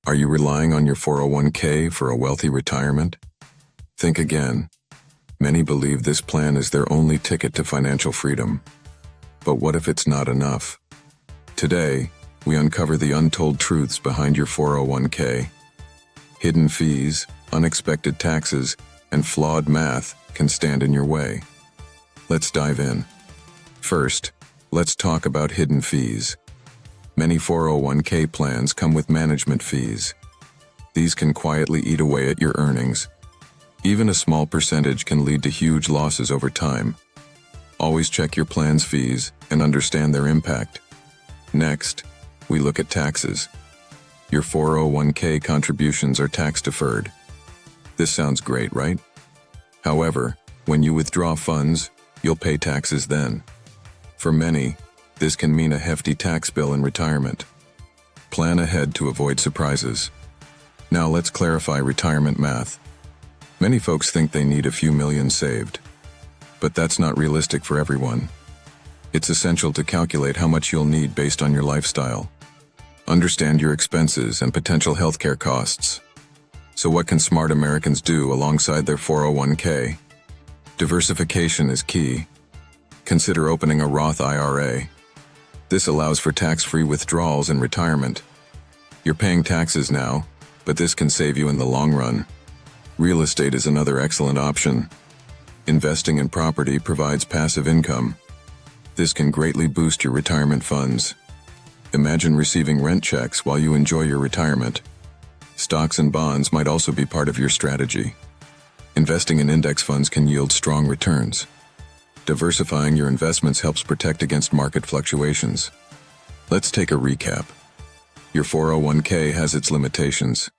Are you relying on your 401k for a wealthy retirement? Think again. Many believe this plan is their only ticket to financial freedom. But what if it's not enough? Today, we uncover the untold truths behind your 401k. Hidden fees, unexpected taxes, and flawed math can stand in your way. Let's dive in. First, let's talk about hidden fees. Many 401k plans come with management fees. These can quietly eat away at your earnings. Even a small percentage can lead to huge losses over time. Always check your plan's fees and understand their impact. Next, we look at taxes. Your 401k contributions are tax-deferred. This sounds great, right? However, when you withdraw funds, you'll pay taxes then. For many, this can mean a hefty tax bill in retirement. Plan ahead to avoid surprises. Now let's clarify retirement math. Many folks think they need a few million saved. But that's not realistic for everyone. It's essential to calculate how much you'll need based on your lifestyle. Understand your expenses and potential healthcare costs. So what can smart Americans do alongside their 401k? Diversification is key. Consider opening a Roth IRA. This allows for tax-free withdrawals in retirement. You're paying taxes now, but this can save you in the long run. Real estate is another excellent option. Investing in property provides passive income. This can greatly boost your retirement funds. Imagine receiving rent checks while you enjoy your retirement. Stocks and bonds might also be part of your strategy. Investing in index funds can yield strong returns. Diversifying your investments helps protect against market fluctuations. Let's take a recap. Your 401k has its limitations.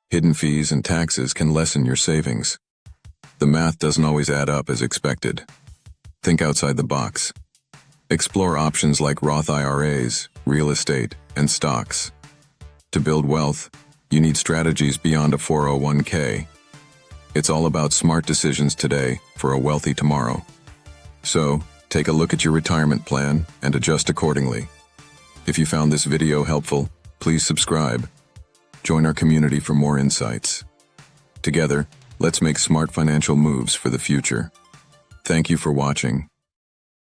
Hidden fees and taxes can lessen your savings. The math doesn't always add up as expected. Think outside the box. Explore options like Roth IRAs, real estate, and stocks. To build wealth, you need strategies beyond a 401k. It's all about smart decisions today for a wealthy tomorrow. So, take a look at your retirement plan and adjust accordingly. If you found this video helpful, please subscribe. Join our community for more insights. Together, let's make smart financial moves for the future. Thank you for watching.